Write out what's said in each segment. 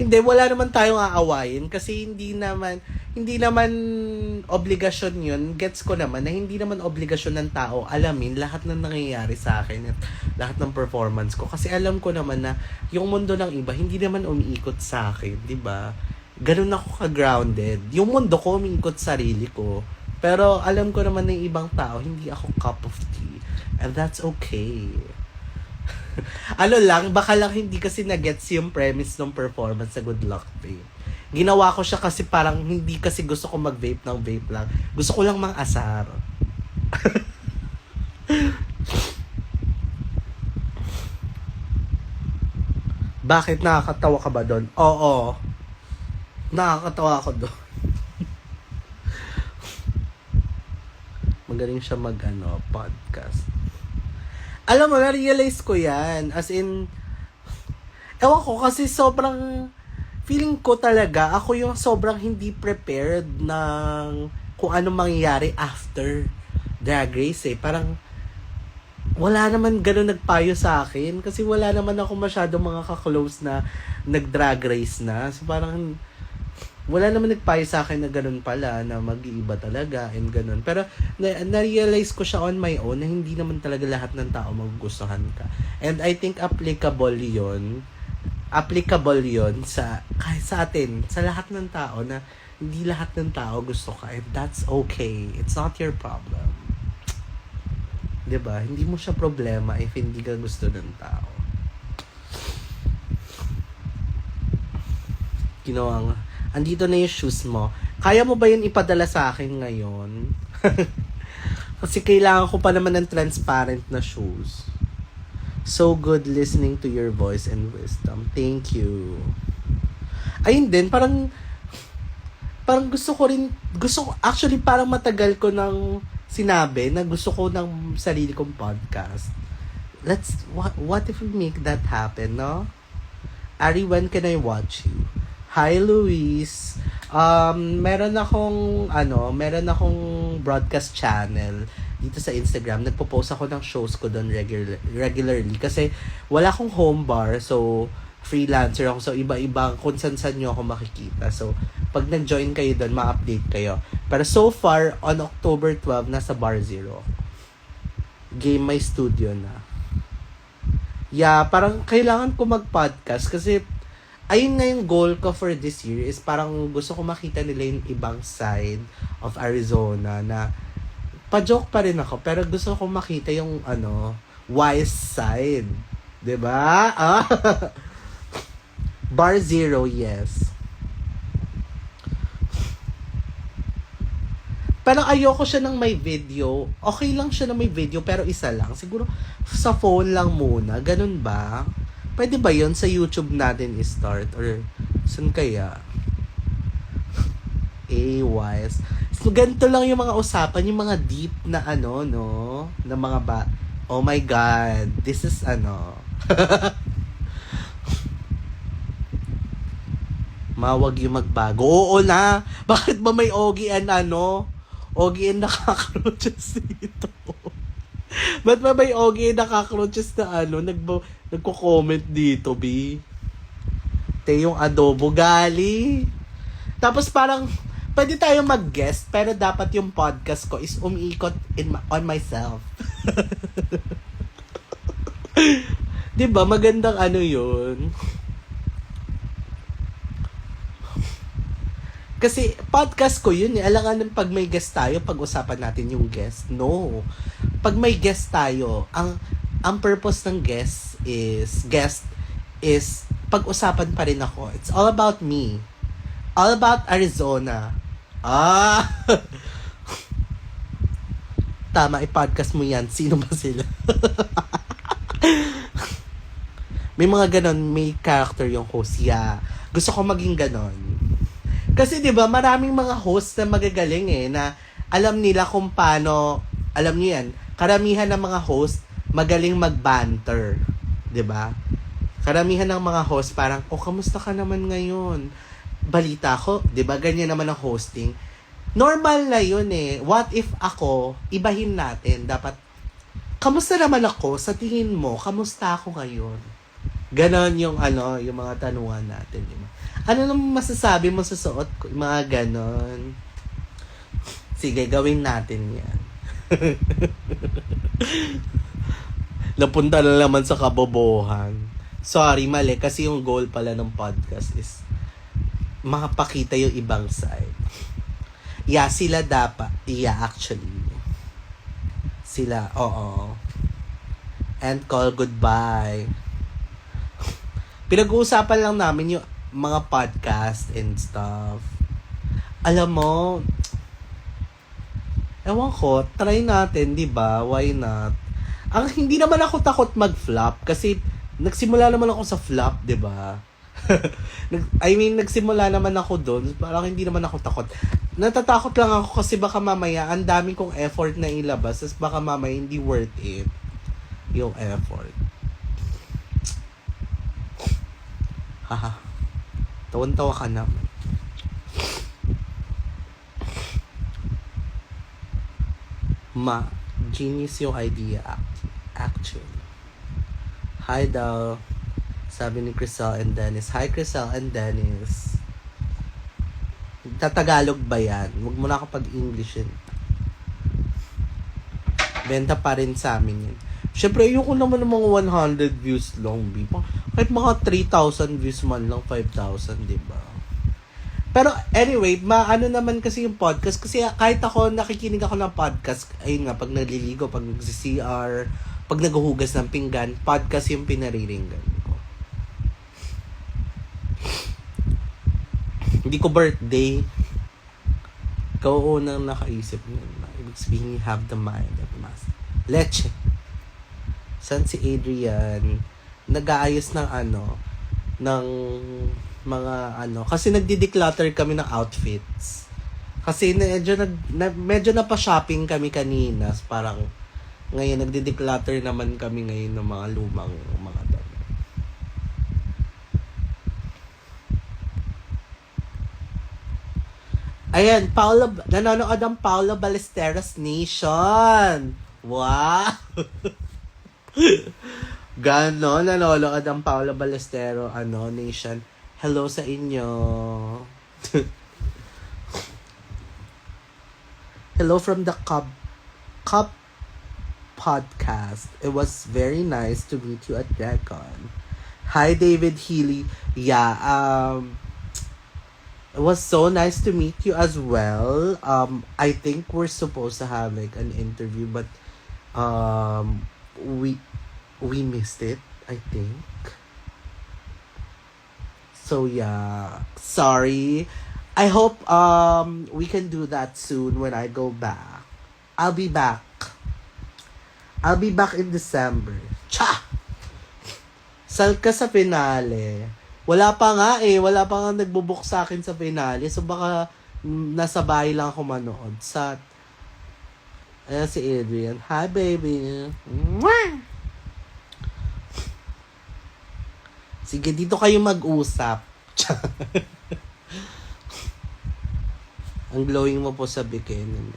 Hindi, wala naman tayong aawayin kasi hindi naman obligasyon yun. Gets ko naman na hindi naman obligasyon ng tao alamin lahat ng nangyayari sa akin at lahat ng performance ko. Kasi alam ko naman na yung mundo ng iba hindi naman umiikot sa akin, di ba? Ganun ako ka-grounded. Yung mundo ko umiikot sa sarili ko. Pero alam ko naman na yung ibang tao, hindi ako cup of tea. And that's okay. Ano lang, baka lang hindi kasi na-gets yung premise ng performance sa Good Luck Babe. Ginawa ko siya kasi parang hindi kasi gusto ko mag-vape ng vape lang. Gusto ko lang mang-asar. Bakit nakakatawa ka ba doon? Oo. Nakakatawa ako doon. Magaling siya podcast. Alam mo, na-realize ko yan. As in, ewan ko kasi sobrang, feeling ko talaga, ako yung sobrang hindi prepared ng kung anong mangyayari after Drag Race eh. Parang, wala naman ganun nagpayo sa akin. Kasi wala naman ako masyadong mga ka-close na nag-drag race na. So parang, wala naman nagpayo sa akin na ganun pala, na mag-iiba talaga, and ganun. Pero, na-realize ko siya on my own na hindi naman talaga lahat ng tao magugustuhan ka. And I think applicable yon sa, kahit sa atin, sa lahat ng tao, na hindi lahat ng tao gusto ka, and that's okay. It's not your problem. 'Di ba? Hindi mo siya problema if hindi ka gusto ng tao. Ginawa nga. Andito na yung shoes mo. Kaya mo ba yun ipadala sa akin ngayon? Kasi kailangan ko pa naman ng transparent na shoes. So good listening to your voice and wisdom. Thank you. Ayun din, parang actually parang matagal ko nang sinabi na gusto ko ng sarili kong podcast. What if we make that happen, no? Ari, when can I watch you? Hi, Luis. Meron akong broadcast channel dito sa Instagram. Nagpo-post ako ng shows ko doon regularly kasi wala akong home bar, so freelancer ako. So iba-ibang kung saan nyo ako makikita. So pag nag-join kayo doon, ma-update kayo. Pero so far, on October 12, nasa Bar Zero. Game My Studio na. Yeah, parang kailangan ko mag-podcast kasi ayun nga yung goal ko for this year is parang gusto ko makita nila yung ibang side of Arizona na pa-joke pa rin ako pero gusto ko makita yung wise side. 'Di ba? Bar Zero, yes. Parang ayoko siya ng may video. Okay lang siya na may video pero isa lang. Siguro sa phone lang muna. Ganun ba? Pwede ba yun sa YouTube natin i-start? Or saan kaya? Wise. So, ganito lang yung mga usapan, yung mga deep na no? Na mga oh my God. This is Mawag yung magbago. Oo na. Bakit ba may Ogie and Ogie and nakakroches dito? Ba't ba may Ogie and nakakroches na nagko-comment dito, B? Yung adobo gali. Tapos parang, pwede tayong mag-guest, pero dapat yung podcast ko is umiikot on myself. Diba? Magandang yun. Kasi podcast ko yun eh. Alangan pag may guest tayo, pag-usapan natin yung guest. No. Pag may guest tayo, ang purpose ng guest is pag-usapan pa rin ako. It's all about me. All about Arizona. Tama, i-podcast mo yan. Sino ba sila? May mga ganon, may character yung host. Yeah. Gusto ko maging ganon. Kasi 'di ba, maraming mga host na magagaling na alam nila kung paano, alam niyo 'yan. Karamihan ng mga host magaling mag-banter, 'di ba? Karamihan ng mga host parang, kamusta ka naman ngayon? Balita ko, 'di ba? Ganyan naman ang hosting. Normal na 'yun eh. What if ako, ibahin natin, dapat kamusta naman ako sa tingin mo? Kamusta ako ngayon? Ganon yung yung mga tanungan natin, 'di ba? Ano naman masasabi mo sa suot ko? Mga ganon. Sige, gawin natin yan. Napunta na naman sa kabobohan. Sorry, mali. Kasi yung goal pala ng podcast is makapakita yung ibang side. Yeah, sila dapat. Yeah, actually. Sila, oo. And call goodbye. Pinag-uusapan lang namin yung mga podcast and stuff. Alam mo, ewan ko, try natin, di ba? Why not? Ang hindi naman ako takot mag-flop kasi nagsimula naman ako sa flop, di ba? Nagsimula naman ako doon. Parang hindi naman ako takot. Natatakot lang ako kasi baka mamaya ang dami kong effort na ilabas. Tapos baka mamaya hindi worth it yung effort. Haha. Tawan-tawa ka naman. Genius yung idea actually. Hi daw. Sabi ni Crisel and Dennis. Hi Crisel and Dennis. Tatagalog ba yan? Huwag mo na kapag English yun. Benta pa rin sa amin yun. Siyempre, ayoko naman ng mga 100 views long, kahit mga 3,000 views man lang, 5,000, diba? Pero anyway, ano naman kasi yung podcast, kasi kahit ako nakikinig ako ng podcast, ayun nga, pag naliligo, pag nagsi-CR, pag naghuhugas ng pinggan, podcast yung pinariringgan ko. Hindi ko birthday. Ikaw unang nakaisip nun. Ibig sabihin, you have the mind of master. Leche. San si Adrian? Nag-aayos ng ng mga kasi nagdi-declutter kami ng outfits. Kasi medyo na pa-shopping kami kanina. Parang ngayon nagdi-declutter naman kami ngayon ng mga lumang mga damit. Ayan, nanonood ang Paolo Ballesteros Nation. Wow! Ganon, nanonood ang Paolo Ballestero, Nation. Hello sa inyo. Hello from the Cup podcast. It was very nice to meet you at Dragon. Hi, David Healy. Yeah, it was so nice to meet you as well. I think we're supposed to have like an interview, but we missed it, I think. So yeah, sorry. I hope we can do that soon when I go back. I'll be back. I'll be back in December. Cha! Sal ka sa finale. Wala pa nga nagbubook sa akin sa finale. So baka nasa bahay lang ako manood. Ayan si Adrian. Hi, baby. Mwah! Sige, dito kayo mag-usap. Ang glowing mo po sa bikini.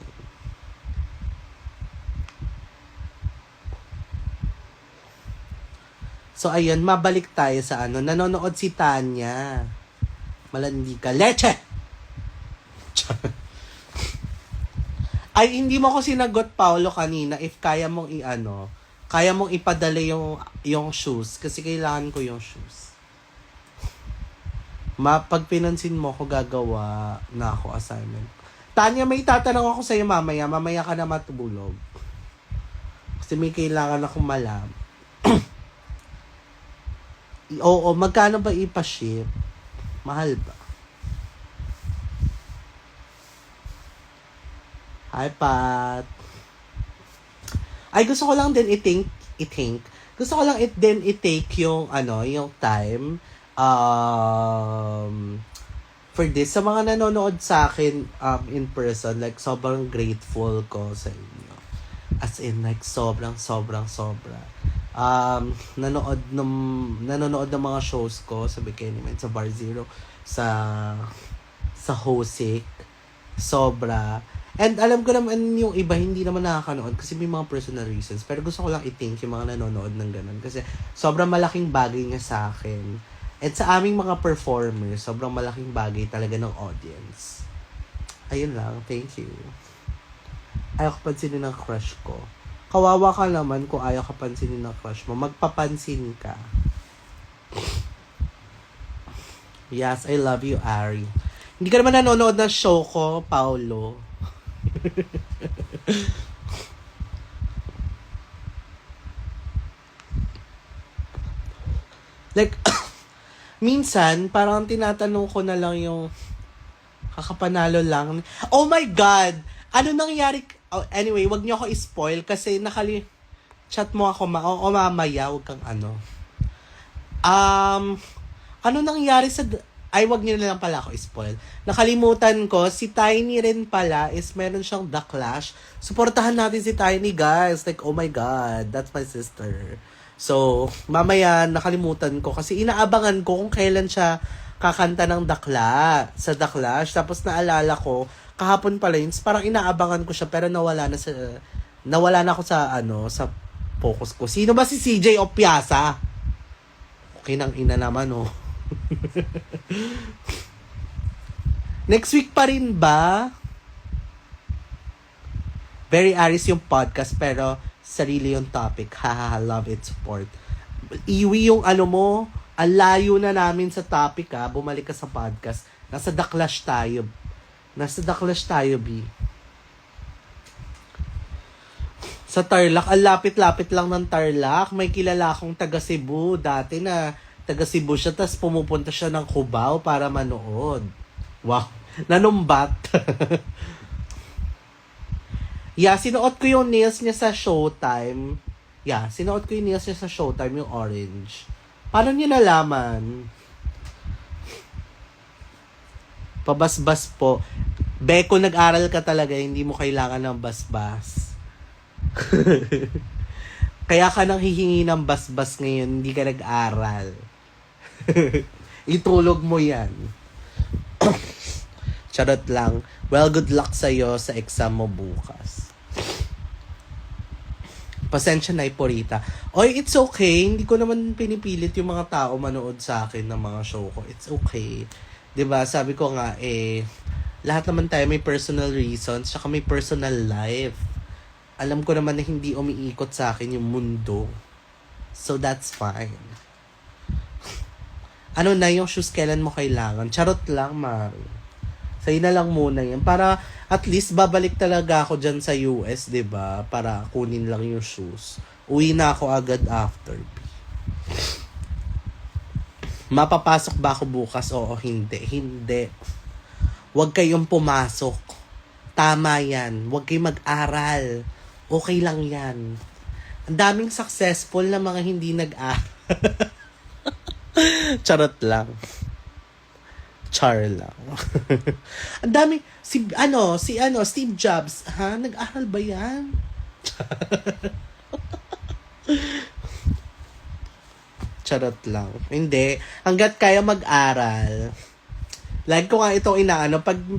So, ayun, mabalik tayo sa nanonood si Tanya. Malandi ka. Leche! Ay, hindi mo ko sinagot, Paolo, kanina if kaya mong kaya mong ipadala yung shoes kasi kailangan ko yung shoes. Pag pinansin mo ko, gagawa na ako assignment. Tanya, may tatanong ako sa'yo mamaya. Mamaya ka na matulog. Kasi may kailangan akong malam. Oo, magkano ba ipa-ship? Mahal ba? Hi, Pat. Ay, gusto ko lang din gusto ko lang i-take yung, yung time, for this. Sa mga nanonood sa akin, in person, like, sobrang grateful ko sa inyo. As in, like, sobrang. Nanonood ng mga shows ko sa Bikini Man, sa Bar Zero, sa Hosik, sobra. And alam ko naman yung iba hindi naman nakakanood kasi may mga personal reasons. Pero gusto ko lang i-thank yung mga nanonood ng ganun kasi sobrang malaking bagay niya sa akin. And sa aming mga performers, sobrang malaking bagay talaga ng audience. Ayun lang, thank you. Ayaw ka pansinin ng crush ko. Kawawa ka naman kung ayaw ka pansinin ng crush mo. Magpapansin ka. Yes, I love you, Ari. Hindi ka naman nanonood ng show ko, Paolo. Like, minsan, parang tinatanong ko na lang yung kakapanalo lang. Oh my God! Ano nangyari? Oh, anyway, wag niyo ako i-spoil kasi chat mo ako o mamaya, wag kang ano. Ano nangyari sa... Ay, wag niyo na lang pala ako i-spoil. Nakalimutan ko, si Tiny rin pala is meron siyang The Clash. Suportahan natin si Tiny, guys. Like, oh my God, that's my sister. So, mamaya, nakalimutan ko kasi inaabangan ko kung kailan siya kakanta ng sa The Clash. Tapos naalala ko, kahapon pala yun, parang inaabangan ko siya pero nawala na ako sa sa focus ko. Sino ba si CJ Opiasa? Okay nang ina naman, oh. Next week pa rin ba? Very Aris yung podcast pero sarili yung topic. Haha, love it, support. Iwi yung mo, ang layo na namin sa topic bumalik ka sa podcast. Nasa The Clash tayo. B. Sa Tarlac, ang lapit-lapit lang ng Tarlac. May kilala akong taga Cebu. Dati na taga Cebu siya, tapos pumupunta siya ng Cubao para manood. Wow, nanumbat. Yeah, sinuot ko yung nails niya sa Showtime. Yung orange. Paano niya nalaman? Pabasbas po. Beko, nag-aral ka talaga, hindi mo kailangan ng basbas. Kaya ka nang hihingi ng basbas ngayon, hindi ka nag-aral. Itulog mo yan. Charot lang. Well, good luck sa'yo sa exam mo bukas. Pasensya na, Iporita. Oy, it's okay. Hindi ko naman pinipilit yung mga tao manood sa akin ng mga show ko. It's okay. 'Di ba? Sabi ko nga, lahat naman tayo may personal reasons, tsaka may personal life. Alam ko naman na hindi umiikot sa akin yung mundo. So, that's fine. Ano na yung shoes, kailan mo kailangan? Charot lang, Mari. Sa'yo na lang muna yan. Para at least babalik talaga ako dyan sa US, 'di ba? Para kunin lang yung shoes. Uwi na ako agad after. Mapapasok ba ako bukas? Oo, hindi. Hindi. Huwag kayong pumasok. Tama yan. Huwag kayong mag-aral. Okay lang yan. Ang daming successful na mga hindi nag-aral. Charot lang. Char lang. Ang dami Steve Jobs, nag-aral ba yan? Charot lang. Hindi. Hanggat kaya mag-aral. Like ko nga itong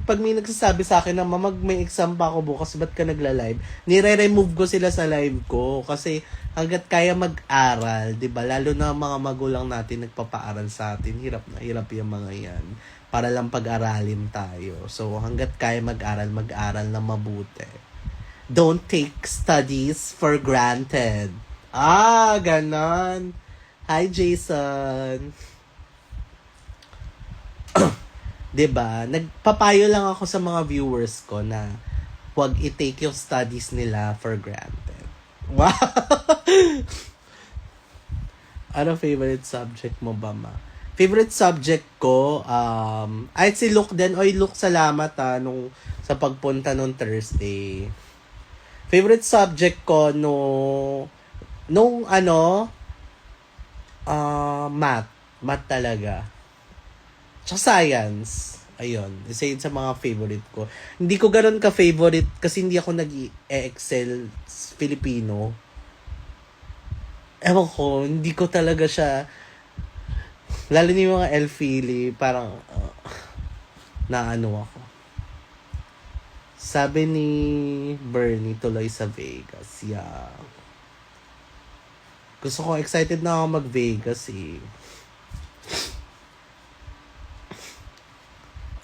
pag may nagsasabi sa akin na may exam pa ako bukas, ba't ka nagla-live? Nire-remove ko sila sa live ko kasi hanggat kaya mag-aral, 'di ba? Lalo na mga magulang natin nagpapaaral sa atin, hirap na hirap yung mga 'yan. Para lang pag-aralin tayo. So hanggat kaya mag-aral na mabuti. Don't take studies for granted. Ganon. Hi, Jason. 'Di ba? Nagpapayo lang ako sa mga viewers ko na huwag i-take yung studies nila for granted. Wow! Ano favorite subject mo ba, ma? Favorite subject ko, si Luke din. Oy, Luke, salamat sa pagpunta nung Thursday. Favorite subject ko math. Math talaga. Tsaka science. Ayun. Isa yun sa mga favorite ko. Hindi ko ganun ka-favorite kasi hindi ako nag-excel Filipino. Ewan ko, hindi ko talaga siya, lalo na yung mga L-Philly, parang naano ako. Sabi ni Bernie, tuloy sa Vegas. Yeah. Excited na ako mag-Vegas eh.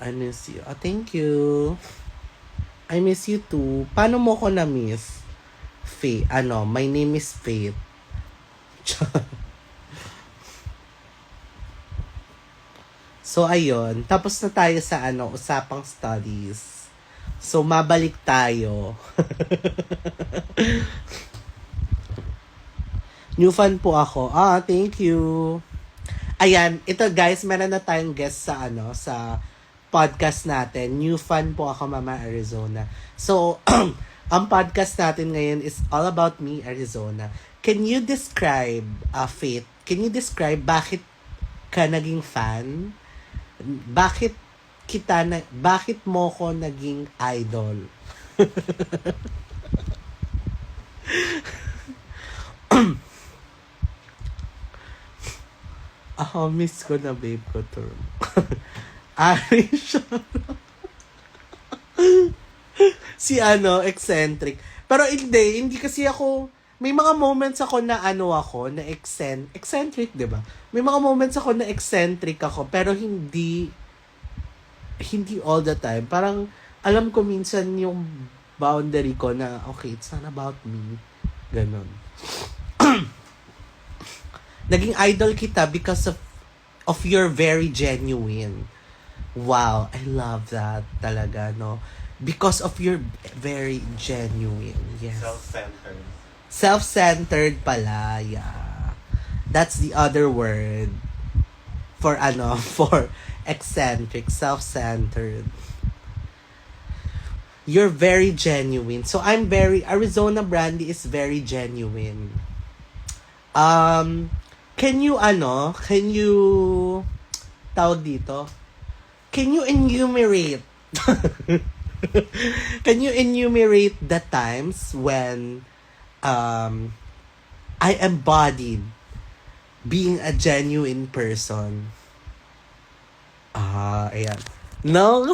I miss you. Oh, thank you. I miss you too. Paano mo ko na-miss? Faith. My name is Faith. So, ayun. Tapos na tayo sa usapang studies. So, mabalik tayo. New fan po ako. Thank you. Ayan, ito guys, meron na tayong guest sa sa podcast natin. New fan po ako, Mama Arizona. So, ang podcast natin ngayon is all about me, Arizona. Can you describe, Faith, can you describe bakit ka naging fan? Bakit mo ko naging idol? Miss ko na babe ko to. Irish. Si eccentric. Pero hindi kasi ako, may mga moments ako na na eccentric, 'di ba? May mga moments ako na eccentric ako, pero hindi all the time. Parang alam ko minsan yung boundary ko na okay, it's not about me. Ganon. Naging idol kita because of your very genuine. Wow, I love that talaga, no? Because of your very genuine. Yes. Self-centered. Self-centered pala, yeah. That's the other word for for eccentric, self-centered. You're very genuine. So Arizona Brandy is very genuine. Can you tawag dito? Can you enumerate the times when I embodied being a genuine person? Ayan. No?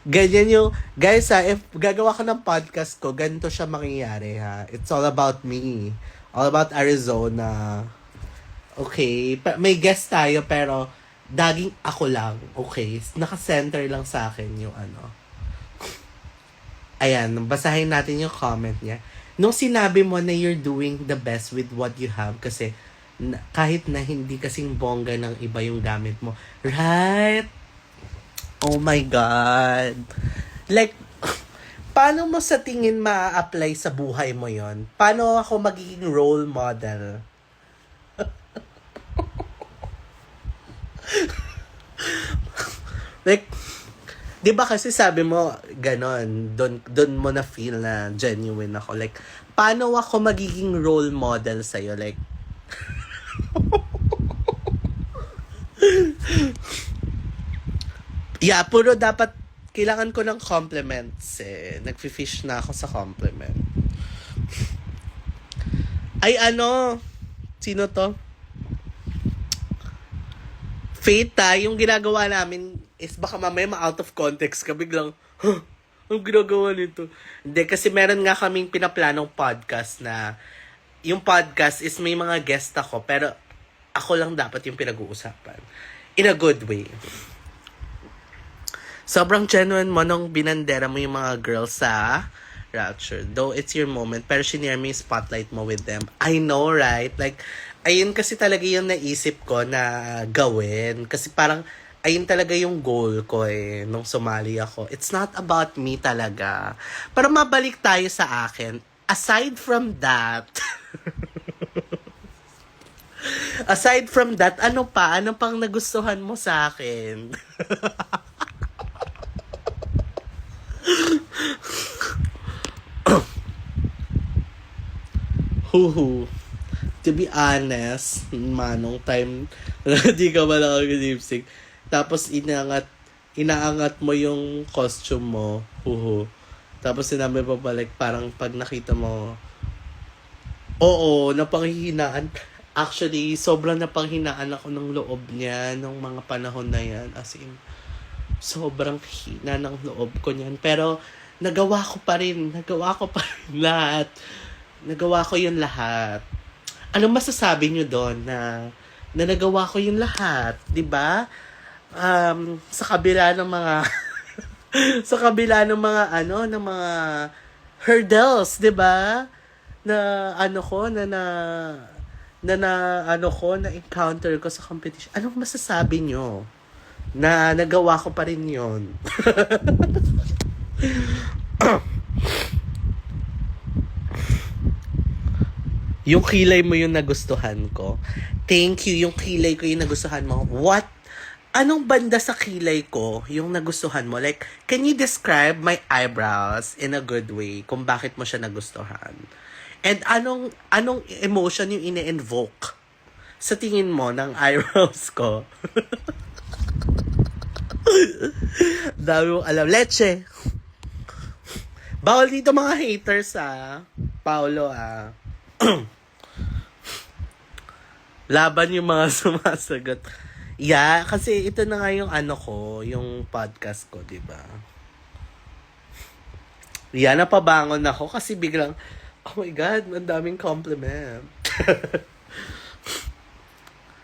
Ganyan yung, guys if gagawa ko ng podcast ko, ganito siya mangyayari ha. It's all about me. All about Arizona. Okay? May guest tayo pero daging ako lang. Okay? Naka-center lang sa akin yung Ayan, basahin natin yung comment niya. Nung sinabi mo na you're doing the best with what you have kasi kahit na hindi kasing bongga ng iba yung gamit mo. Right? Oh my God. Like, paano mo sa tingin ma-apply sa buhay mo yon? Paano ako magiging role model? Like, di ba kasi sabi mo, ganon, doon mo na feel na genuine ako. Like, paano ako magiging role model sa'yo? Like, yeah, puro dapat, kailangan ko ng compliments eh. Nagfi-fish na ako sa compliment. Ay sino to? Faith yung ginagawa namin is baka mamaya ma-out of context ka, biglang, ang ginagawa nito? Hindi, kasi meron nga kaming pinaplanong podcast na, yung podcast is may mga guest ako, pero ako lang dapat yung pinag-uusapan. In a good way. Sobrang genuine mo nung binandera mo yung mga girls sa Rapture. Though it's your moment, pero shinare mo yung spotlight mo with them. I know, right? Like, ayun kasi talaga yung naisip ko na gawin. Kasi parang, ayun talaga yung goal ko eh, nung sumali ako. It's not about me talaga. Pero mabalik tayo sa akin. Aside from that, ano pang nagustuhan mo sa akin? Huhu. To be honest, manong time di ka ba nakag-lipstick. Tapos inaangat mo yung costume mo. Huhu. Tapos sinabi pa balik, parang pag nakita mo, oo, napanghihinaan. Actually, sobrang napanghinaan ako ng loob niya nung mga panahon na yan. As in, sobrang hina ng loob ko niyan. Pero, nagawa ko pa rin lahat. Nagawa ko yun lahat. Anong masasabi nyo doon na nagawa ko yung lahat, 'di ba? Sa kabila ng mga sa kabila ng mga ng mga hurdles, 'di ba? Na na encounter ko sa competition. Anong masasabi nyo? Na nagawa ko pa rin 'yon. Yung kilay mo yung nagustuhan ko. Thank you. Yung kilay ko yung nagustuhan mo. What? Anong banda sa kilay ko yung nagustuhan mo? Like, can you describe my eyebrows in a good way kung bakit mo siya nagustuhan? And anong emotion yung ine-invoke sa tingin mo ng eyebrows ko? Dami mong alam. Leche! Bawal dito mga haters, Paolo, Laban yung mga sumasagot. Yeah, kasi ito na nga yung yung podcast ko, di ba? Yeah, napabangon ako kasi biglang, oh my God, ang daming compliment.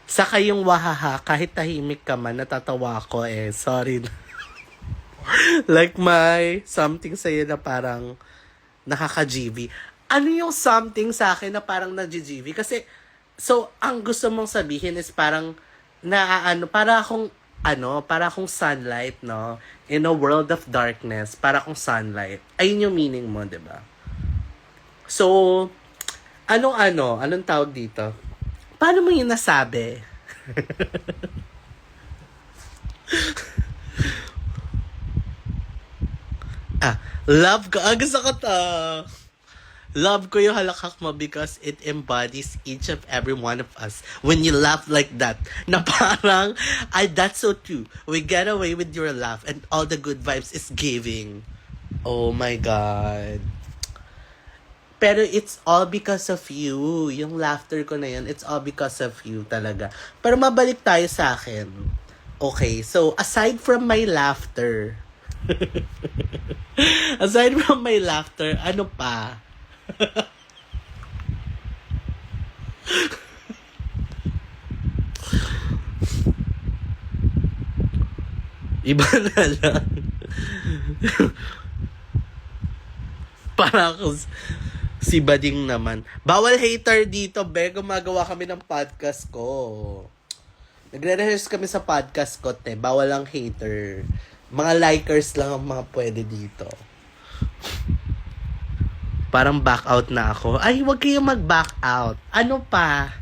Saka yung wahaha, kahit tahimik ka man, natatawa ko sorry na. Like my something sa'yo na parang nakaka-GV. Ano yung something sa akin na parang nag-GV? Kasi, so, ang gusto mong sabihin is parang, para akong sunlight, no? In a world of darkness, para akong sunlight. Ayun yung meaning mo, di ba? So, anong tawag dito? Paano mo yun nasabi? Love ko. Gusto ko to. Love ko yung halakhak mo because it embodies each of every one of us. When you laugh like that, na parang, that's so true. We get away with your laugh and all the good vibes is giving. Oh my God. Pero it's all because of you. Yung laughter ko na yun, it's all because of you talaga. Pero mabalik tayo sa akin. Okay, so aside from my laughter, ano pa? Iba na lang. Para ako si Bading naman. Bawal hater dito, be. Gumagawa kami ng podcast ko. Nagre-rehearse kami sa podcast ko, te. Bawal lang hater. Mga likers lang ang mga pwede dito. Parang back out na ako. Ay, wag kayong mag-back out. Ano pa?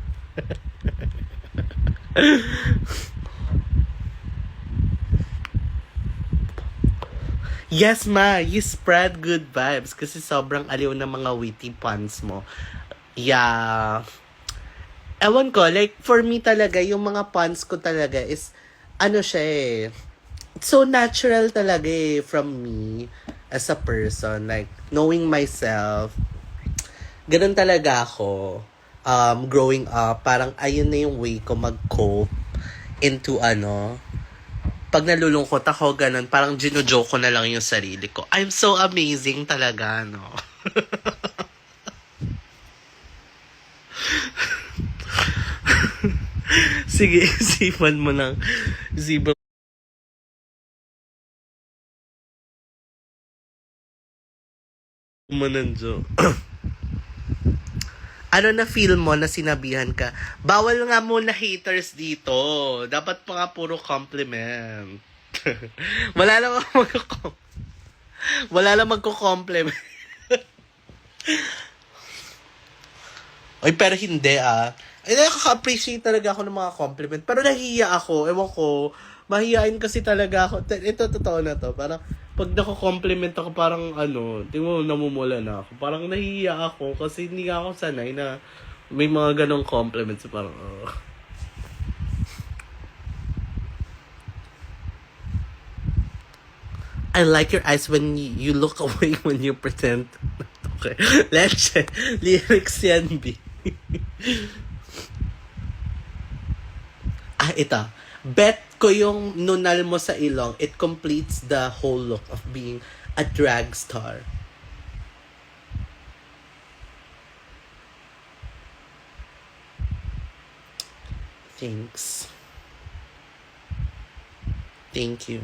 Yes, ma. You spread good vibes kasi sobrang aliw ng mga witty puns mo. Yeah. Ewan ko, like, for me talaga, yung mga puns ko talaga is, siya it's so natural talaga from me as a person, like, knowing myself, ganun talaga ako, growing up, parang ayun na yung way ko mag-cope into pag nalulungkot ako, ganun, parang gino-joke ko na lang yung sarili ko. I'm so amazing talaga, no? Sige, isipan mo ng, mananjo. Ano na feel mo na sinabihan ka? Bawal nga muna haters dito. Dapat pa nga puro compliment. Wala lang magko-compliment. Ay, pero hindi Ay, nakaka-appreciate talaga ako ng mga compliment. Pero nahihiya ako. Ewan ko. Mahihain kasi talaga ako. Ito, totoo na to. Parang, pag nako-compliment ako, parang di mo, namumula na ako. Parang nahihiya ako kasi hindi ako sanay na may mga ganong compliments. Parang, I like your eyes when you look away when you pretend. Okay. Let's check. Lyrics yan, B. Ito. Bet ko yung nunal mo sa ilong, it completes the whole look of being a drag star. Thanks. Thank you.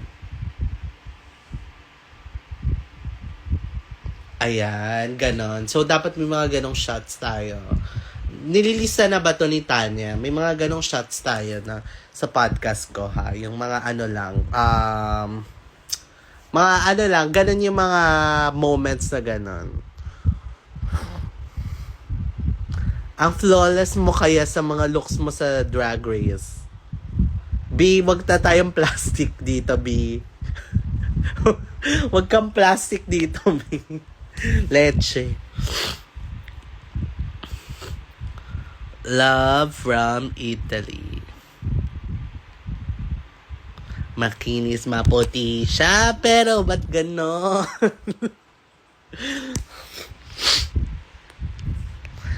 Ayan, ganon. So, dapat may mga ganong shots tayo. Nililista na ba to ni Tanya? May mga ganong shots tayo na sa podcast ko, ha? Yung mga ano lang, mga ano lang, ganon yung mga moments na ganon. Ang flawless mo kaya sa mga looks mo sa Drag Race. B, wag na tayong plastic dito, B. Wag kang plastic dito, B. Leche. Love from Italy. Makinis, maputi siya, pero ba't ganon?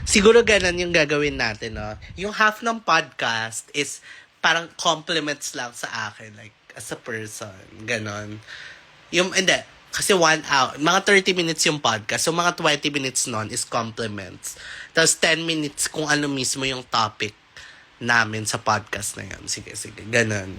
Siguro ganon yung gagawin natin, no? Yung half ng podcast is parang compliments lang sa akin, like, as a person. Ganon. Yung, hindi. Kasi 1 hour, mga 30 minutes yung podcast. So, mga 20 minutes nun is compliments. Tapos 10 minutes kung ano mismo yung topic namin sa podcast na yun. Sige. Ganon.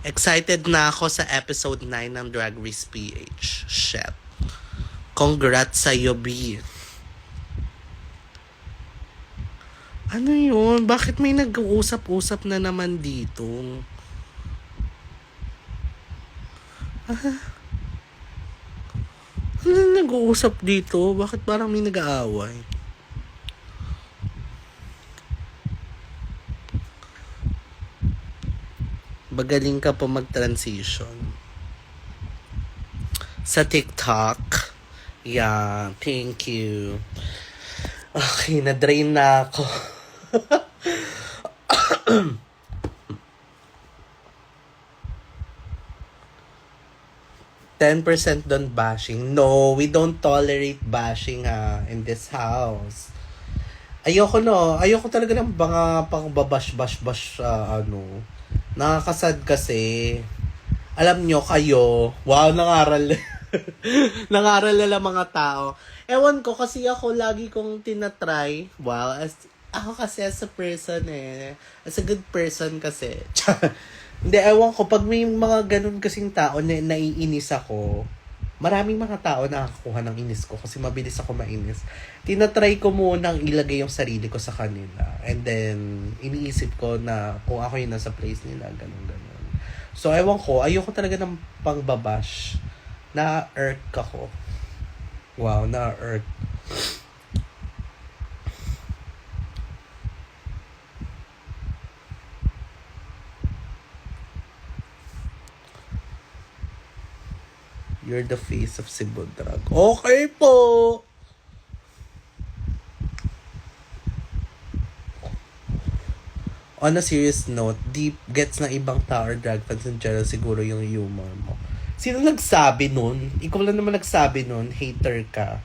Excited na ako sa episode 9 ng Drag Race PH. Shit. Congrats sa'yo, B. Ano yun? Bakit may nag-uusap-usap na naman dito? Ano nag-uusap dito? Bakit parang may nag-aaway? Magaling ka pa mag-transition. Sa TikTok. Yeah, thank you. Okay, na-drain na ako. 10% don't bashing. No, we don't tolerate bashing in this house. Ayoko talaga ng mga pang-bash-bash, Nakakasad kasi. Alam nyo kayo, wow, nangaral. Nangaral na lang mga tao. Ewan ko, kasi ako lagi kong tinatry. Wow, ako kasi as a person as a good person kasi. Hindi, ewan ko, pag may mga ganun kasing tao na naiinis ako, maraming mga tao nakakakuha ng inis ko kasi mabilis ako mainis. Tinatry ko munang ilagay yung sarili ko sa kanila. And then, iniisip ko na kung ako yung nasa place nila, ganun. So, ewan ko, ayoko talaga ng pangbabash. Na-irk ako. Wow, na-irk. You're the face of Cebu Drag. Okay po! On a serious note, deep gets na ibang tao or drag fans in general siguro yung humor mo. Sino nagsabi nun? Ikaw lang naman nagsabi nun. Hater ka.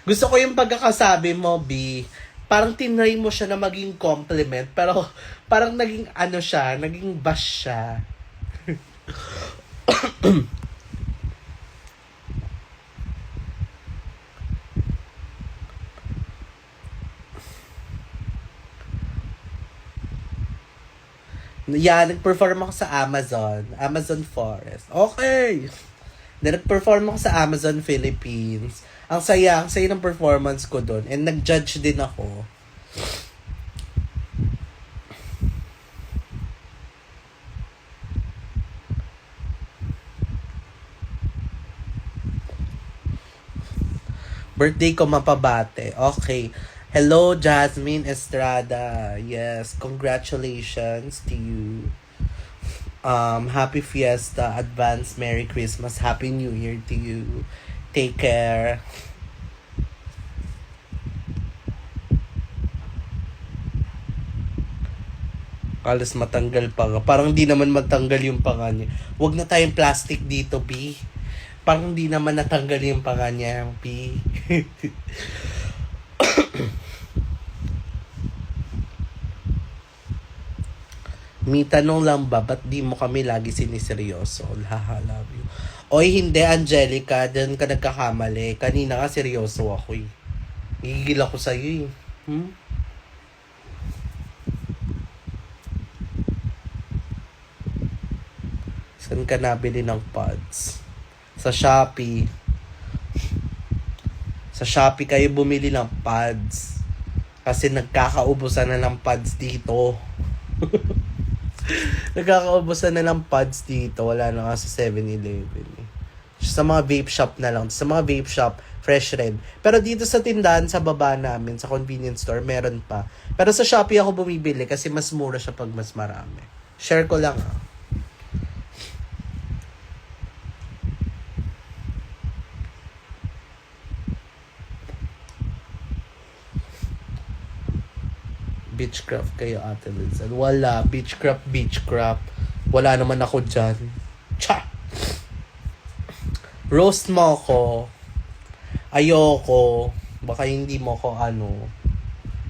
Gusto ko yung pagkakasabi mo, B. Parang tinry mo siya na maging compliment. Pero parang naging naging bash siya. Yeah, nag-perform ako sa Amazon Forest. Okay! Nag-perform ako sa Amazon Philippines. Ang saya ng performance ko doon. And nag-judge din ako. Birthday ko mapabate. Okay. Hello, Jasmine Estrada. Yes, congratulations to you. Happy Fiesta, advance Merry Christmas, Happy New Year to you. Take care. Alas matanggal pa nga. Parang di naman matanggal yung panga niya. Huwag na tayong plastic dito, B. Parang di naman natanggal yung panga niya, B. May tanong lang ba, ba't di mo kami lagi siniseryoso? Haha, love you. Oy, hindi, Angelica. Doon ka nagkakamali. Kanina ka seryoso ako eh. Gigil ako sa'yo eh. Saan ka nabili ng pods? Sa Shopee. Sa Shopee kayo bumili ng pods. Kasi nagkakaubusan na ng pods dito. Nagkakaubusan na ng pods dito. Wala na nga sa 7-Eleven. Sa mga vape shop na lang. Sa mga vape shop, fresh red. Pero dito sa tindahan, sa baba namin, sa convenience store, meron pa. Pero sa Shopee ako bumibili kasi mas mura siya pag mas marami. Share ko lang ah. Beechcraft kayo, Ate Lizan. Wala. Beechcraft. Wala naman ako dyan. Cha! Roast mo ko. Ayoko. Baka hindi mo ko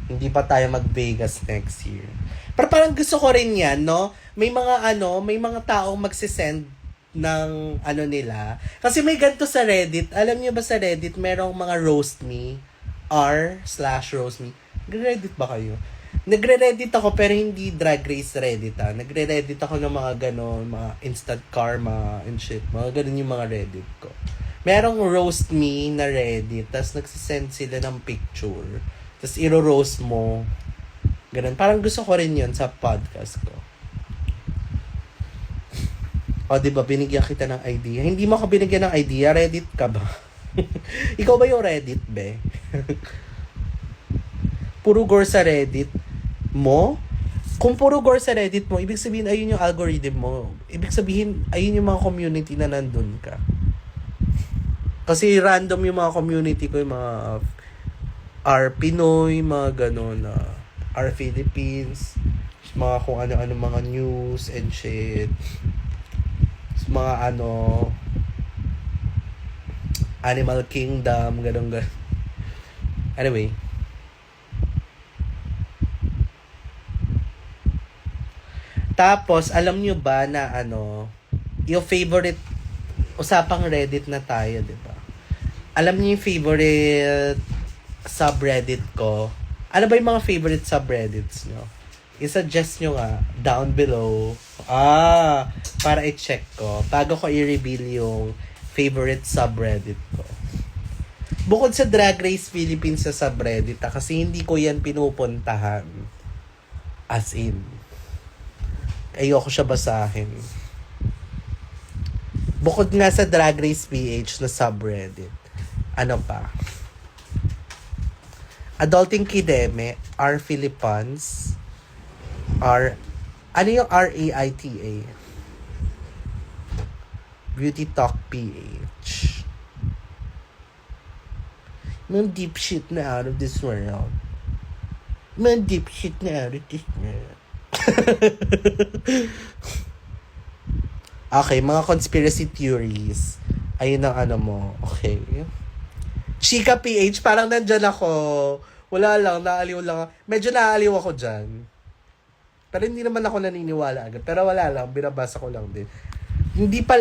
hindi pa tayo mag-Vegas next year. Pero parang gusto ko rin yan, no? May mga taong magsisend ng nila. Kasi may ganito sa Reddit. Alam niyo ba sa Reddit, merong mga roast me. r/roast me. Nagre-Reddit ba kayo? Nagre-Reddit ako pero hindi Drag Race Reddit Nagre-Reddit ako ng mga mga instant karma and shit. Mga ganon yung mga Reddit ko. Merong roast me na Reddit, tapos nagsisend sila ng picture. Tapos iro-roast mo. Ganon. Parang gusto ko rin yun sa podcast ko. O, diba, binigyan kita ng idea. Hindi mo ka binigyan ng idea, Reddit ka ba? Ikaw ba yung Reddit, be? Puro gore sa Reddit mo? Kung puro gore sa Reddit mo, ibig sabihin, ayun yung algorithm mo. Ibig sabihin, ayun yung mga community na nandun ka. Kasi random yung mga community ko, yung mga R Pinoy, mga gano'n, R Philippines, mga kung ano-ano mga news and shit. Mga Animal Kingdom, gano'n. Anyway. Tapos, alam nyo ba na yung favorite, usapang Reddit na tayo, di ba? Alam nyo yung favorite subreddit ko? Ano ba yung mga favorite subreddits nyo? I-suggest nyo nga, down below. Para i-check ko. Bago ko i-reveal yung favorite subreddit ko. Bukod sa Drag Race Philippines sa subreddit, kasi hindi ko yan pinupuntahan. As in. Ayoko siya basahin. Bukod nga sa Drag Race PH na subreddit. Ano pa? Adulting Kideme, R Philippines, ano yung RAITA? Beauty Talk PH. Mga deep shit na out of this world. Mga deep shit na out of this world. Okay, mga conspiracy theories. Ayun ang mo. Okay. Chika PH, parang nandyan ako. Wala lang, naaliw lang. Medyo naaliw ako dyan. Pero hindi naman ako naniniwala agad. Pero wala lang, binabasa ko lang din.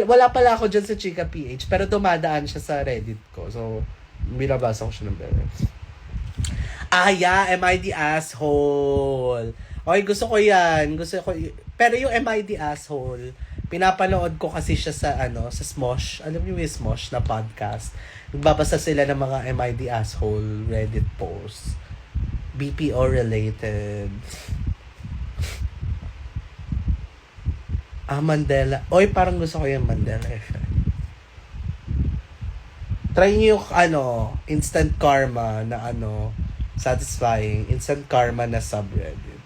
Wala pala ako dyan sa Chika PH, pero dumadaan siya sa Reddit ko. So, binabasa ko siya ng beres. Yeah, am I the asshole? Okay, gusto ko yan. Pero yung Am I the Asshole, pinapanood ko kasi siya sa sa Smosh. Alam niyo yung Smosh na podcast. Nagbabasa sila ng mga Am I the Asshole Reddit posts. BPO related. Mandela. Oy, parang gusto ko yung Mandela effect. Try niyo yung instant karma na satisfying. Instant karma na subreddit.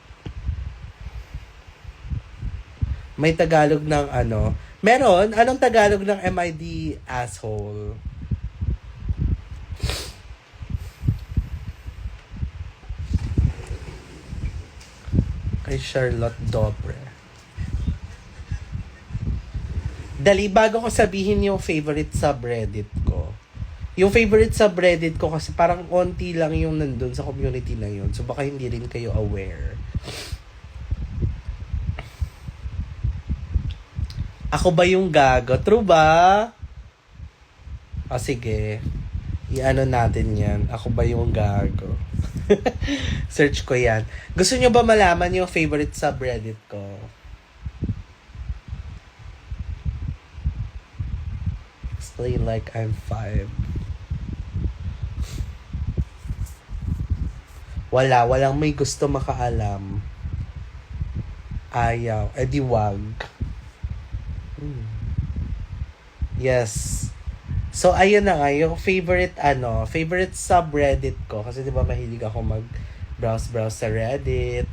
May Tagalog ng meron? Anong Tagalog ng MID asshole? Kay Charlotte Dobre. Dali, bago ko sabihin yung favorite subreddit ko. Yung favorite subreddit ko kasi parang konti lang yung nandun sa community na yun. So baka hindi rin kayo aware. Ako ba yung gago? True ba? O sige. I-ano natin yan. Ako ba yung gago? Search ko yan. Gusto nyo ba malaman yung favorite subreddit ko? Explain like I'm 5. Walang may gusto makaalam. Ayaw. Eh di wag. Yes. So, ayun na nga, yung favorite subreddit ko. Kasi di ba mahilig ako mag browse sa Reddit.